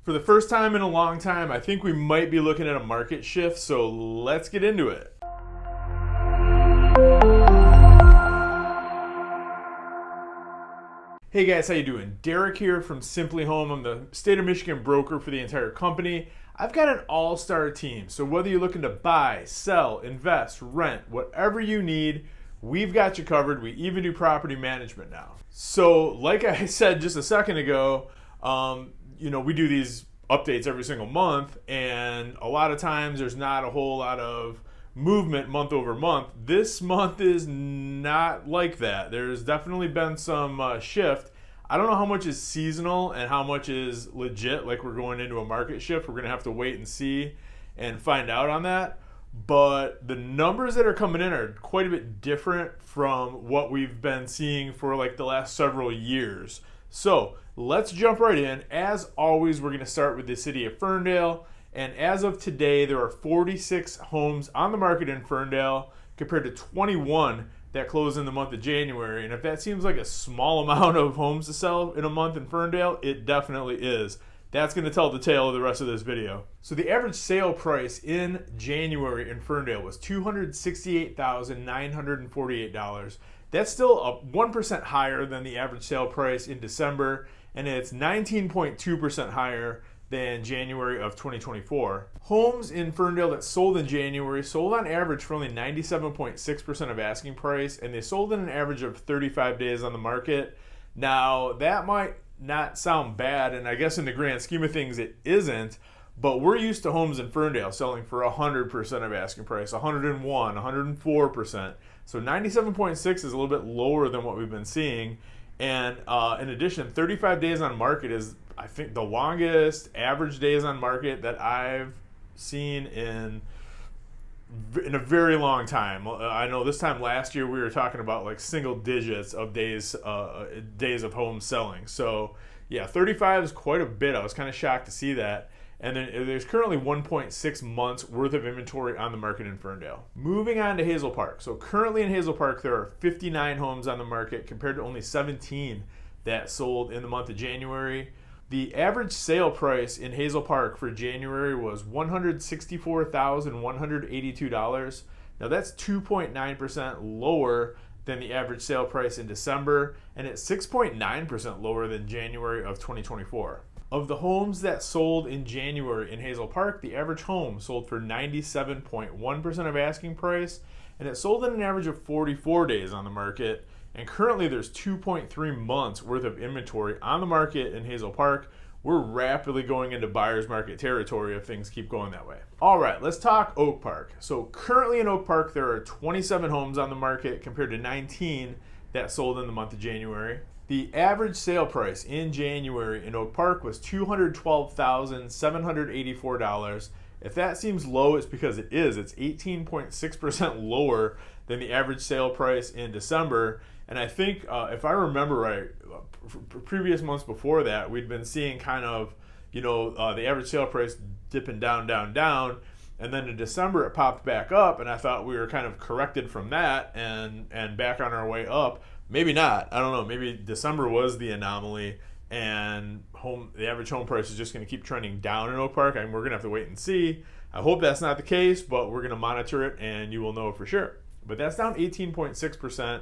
For the first time in a long time, I think we might be looking at a market shift, so let's get into it. Hey guys, how you doing? Derek here from Simply Home. I'm the state of Michigan broker for the entire company. I've got an all-star team, so whether you're looking to buy, sell, invest, rent, whatever you need, we've got you covered. We even do property management now. So like I said just a second ago, we do these updates every single month, and a lot of times there's not a whole lot of movement month over month. This month is not like that. There's definitely been some shift. I don't know how much is seasonal and how much is legit, like we're going into a market shift. We're going to have to wait and see and find out on that. But the numbers that are coming in are quite a bit different from what we've been seeing for like the last several years. So let's jump right in. As always, we're going to start with the city of Ferndale. And as of today, there are 46 homes on the market in Ferndale compared to 21 that closed in the month of January. And if that seems like a small amount of homes to sell in a month in Ferndale, it definitely is. That's going to tell the tale of the rest of this video. So the average sale price in January in Ferndale was $268,948. That's still 1% higher than the average sale price in December, and it's 19.2% higher than January of 2024. Homes in Ferndale that sold in January sold on average for only 97.6% of asking price, and they sold in an average of 35 days on the market. Now, that might not sound bad, and I guess in the grand scheme of things it isn't, but we're used to homes in Ferndale selling for 100% of asking price, 101, 104%. So 97.6 is a little bit lower than what we've been seeing. And in addition, 35 days on market is, I think, the longest average days on market that I've seen in a very long time. I know this time last year we were talking about like single digits of days of home selling. So yeah, 35 is quite a bit. I was kind of shocked to see that. And then there's currently 1.6 months worth of inventory on the market in Ferndale. Moving on to Hazel Park. So currently in Hazel Park, there are 59 homes on the market compared to only 17 that sold in the month of January. The average sale price in Hazel Park for January was $164,182. Now that's 2.9% lower than the average sale price in December, and it's 6.9% lower than January of 2024. Of the homes that sold in January in Hazel Park, the average home sold for 97.1% of asking price, and it sold in an average of 44 days on the market. And currently there's 2.3 months worth of inventory on the market in Hazel Park. We're rapidly going into buyer's market territory if things keep going that way. All right, let's talk Oak Park. So currently in Oak Park, there are 27 homes on the market compared to 19 that sold in the month of January. The average sale price in January in Oak Park was $212,784. If that seems low, it's because it is. It's 18.6% lower than the average sale price in December. And I think, if I remember right, previous months before that, we'd been seeing kind of, the average sale price dipping down, down, down. And then in December, it popped back up, and I thought we were kind of corrected from that and back on our way up. Maybe not. I don't know. Maybe December was the anomaly, and the average home price is just going to keep trending down in Oak Park, and we're going to have to wait and see. I hope that's not the case, but we're going to monitor it, and you will know for sure. But that's down 18.6%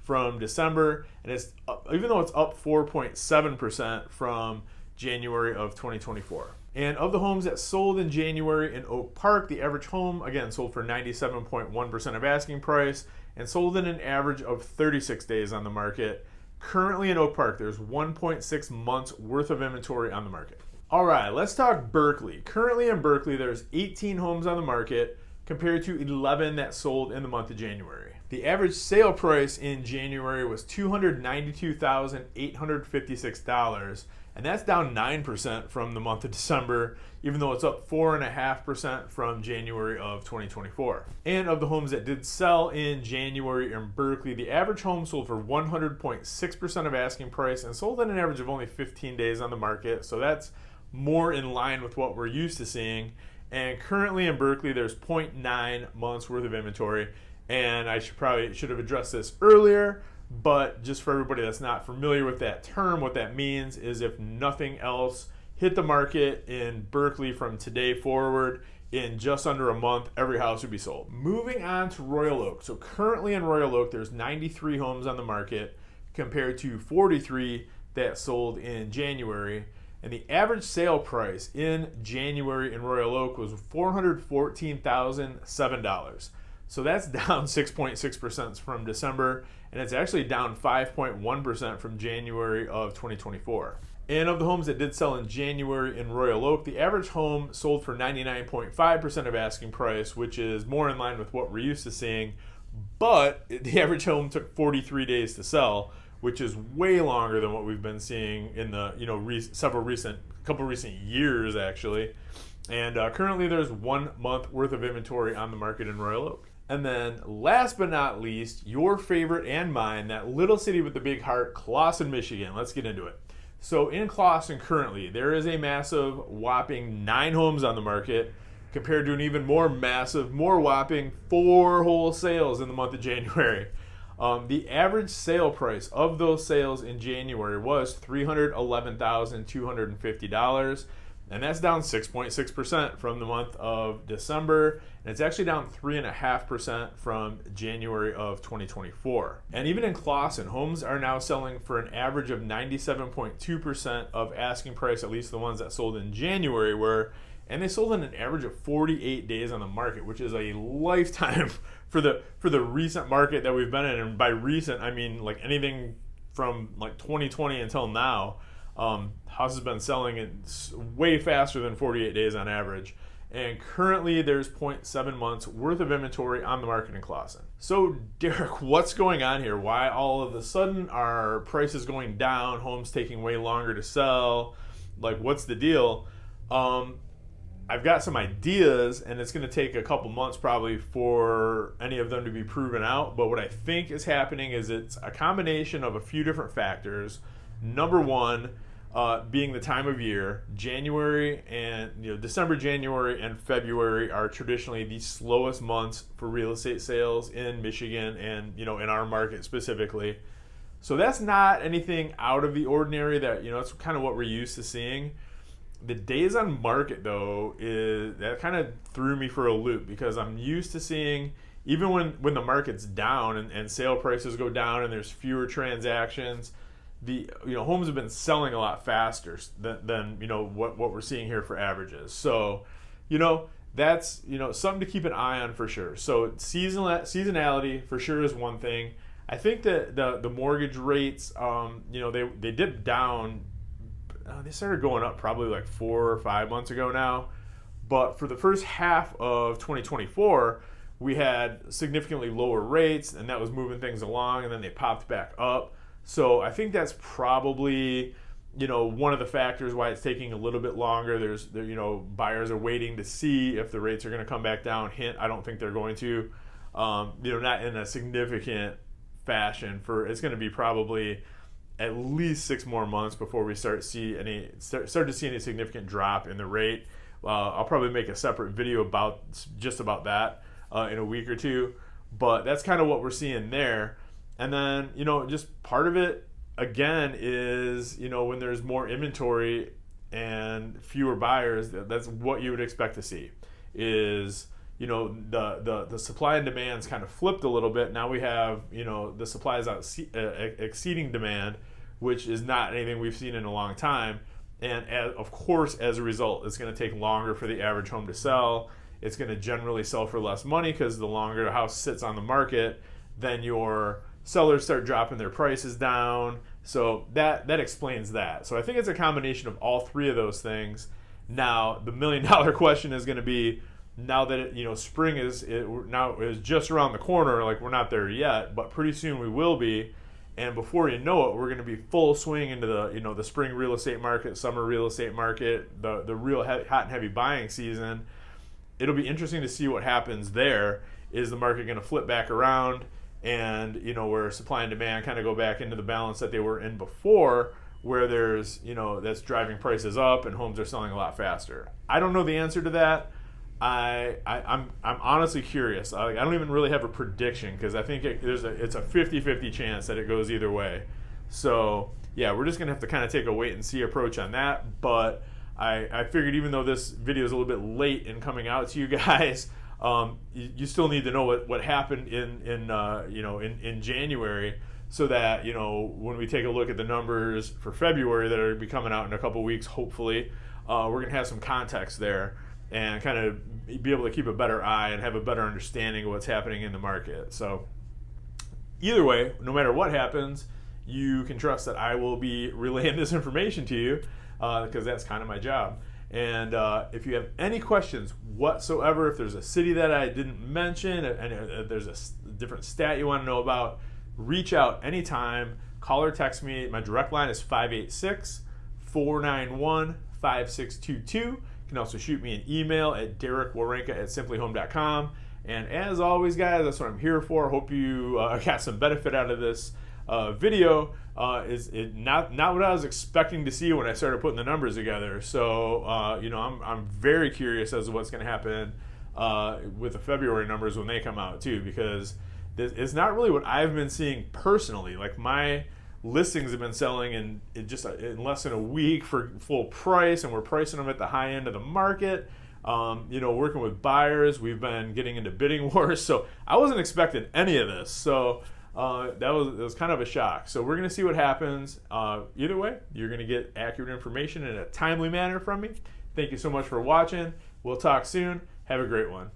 from December, and it's even though it's up 4.7% from January of 2024. And of the homes that sold in January in Oak Park, the average home, again, sold for 97.1% of asking price and sold in an average of 36 days on the market. Currently in Oak Park, there's 1.6 months worth of inventory on the market. All right, let's talk Berkeley. Currently in Berkeley, there's 18 homes on the market compared to 11 that sold in the month of January. The average sale price in January was $292,856, and that's down 9% from the month of December, even though it's up 4.5% from January of 2024. And of the homes that did sell in January in Berkeley, the average home sold for 100.6% of asking price and sold in an average of only 15 days on the market, so that's more in line with what we're used to seeing. And currently in Berkeley, there's 0.9 months worth of inventory. And I should have addressed this earlier, but just for everybody that's not familiar with that term, what that means is if nothing else hit the market in Berkeley from today forward, in just under a month, every house would be sold. Moving on to Royal Oak. So currently in Royal Oak, there's 93 homes on the market compared to 43 that sold in January. And the average sale price in January in Royal Oak was $414,007. So that's down 6.6% from December, and it's actually down 5.1% from January of 2024. And of the homes that did sell in January in Royal Oak, the average home sold for 99.5% of asking price, which is more in line with what we're used to seeing. But the average home took 43 days to sell, which is way longer than what we've been seeing in the couple recent years actually. And currently there's 1 month worth of inventory on the market in Royal Oak. And then last but not least, your favorite and mine, that little city with the big heart, Clawson, Michigan. Let's get into it. So in Clawson currently, there is a massive whopping 9 homes on the market compared to an even more massive, more whopping 4 whole sales in the month of January. The average sale price of those sales in January was $311,250, and that's down 6.6% from the month of December, and it's actually down 3.5% from January of 2024. And even in Clawson, homes are now selling for an average of 97.2% of asking price, at least the ones that sold in January were, and they sold in an average of 48 days on the market, which is a lifetime for the recent market that we've been in. And by recent, I mean like anything from like 2020 until now. Houses have been selling it way faster than 48 days on average. And currently there's 0.7 months worth of inventory on the market in Clawson. So Derek, what's going on here? Why all of a sudden are prices going down, homes taking way longer to sell? Like, what's the deal? I've got some ideas, and it's going to take a couple months probably for any of them to be proven out. But what I think is happening is it's a combination of a few different factors. Number one, being the time of year. January and December, January, and February are traditionally the slowest months for real estate sales in Michigan and in our market specifically. So that's not anything out of the ordinary. It's kind of what we're used to seeing. The days on market though that kind of threw me for a loop, because I'm used to seeing, even when the market's down and sale prices go down and there's fewer transactions, the homes have been selling a lot faster than what we're seeing here for averages. So that's something to keep an eye on for sure. So seasonality for sure is one thing. I think that the mortgage rates they dipped down. They started going up probably like 4 or 5 months ago now. But for the first half of 2024, we had significantly lower rates, and that was moving things along, and then they popped back up. So I think that's probably one of the factors why it's taking a little bit longer. Buyers are waiting to see if the rates are going to come back down. Hint, I don't think they're going to. Not in a significant fashion. It's going to be probably at least 6 more months before we start to see any significant drop in the rate. I'll probably make a separate video about that in a week or two, but that's kind of what we're seeing there. And then just part of it again is when there's more inventory and fewer buyers, that's what you would expect to see is the supply and demand's kind of flipped a little bit. Now we have the supply is exceeding demand, which is not anything we've seen in a long time. And of course, as a result, it's going to take longer for the average home to sell. It's going to generally sell for less money, because the longer a house sits on the market, then your sellers start dropping their prices down. So that explains that. So I think it's a combination of all three of those things. Now the $1 million question is going to be, now that spring is just around the corner. Like, we're not there yet, but pretty soon we will be. And before you know it, we're going to be full swing into the spring real estate market, summer real estate market, the real hot and heavy buying season. It'll be interesting to see what happens there. Is the market going to flip back around, and where supply and demand kind of go back into the balance that they were in before, where there's that's driving prices up and homes are selling a lot faster? I don't know the answer to that. I'm honestly curious. I don't even really have a prediction, because I think it's a 50-50 chance that it goes either way. So yeah, we're just gonna have to kind of take a wait and see approach on that. But I figured even though this video is a little bit late in coming out to you guys, you still need to know what happened in January, so that when we take a look at the numbers for February that are going to be coming out in a couple weeks, hopefully, we're going to have some context there and kind of be able to keep a better eye and have a better understanding of what's happening in the market. So either way, no matter what happens, you can trust that I will be relaying this information to you, because that's kind of my job. And if you have any questions whatsoever, if there's a city that I didn't mention, and there's a different stat you want to know about, reach out anytime. Call or text me. My direct line is 586-491-5622. You can also shoot me an email at deroit@simplyhome.com. And as always, guys, that's what I'm here for. Hope you got some benefit out of this video. Is it not what I was expecting to see when I started putting the numbers together. So I'm very curious as to what's going to happen with the February numbers when they come out too, because it's not really what I've been seeing personally. Like, my listings have been selling in less than a week for full price, and we're pricing them at the high end of the market. Working with buyers, we've been getting into bidding wars, so I wasn't expecting any of this. So it was kind of a shock. So we're going to see what happens. Either way, you're going to get accurate information in a timely manner from me. Thank you so much for watching. We'll talk soon. Have a great one.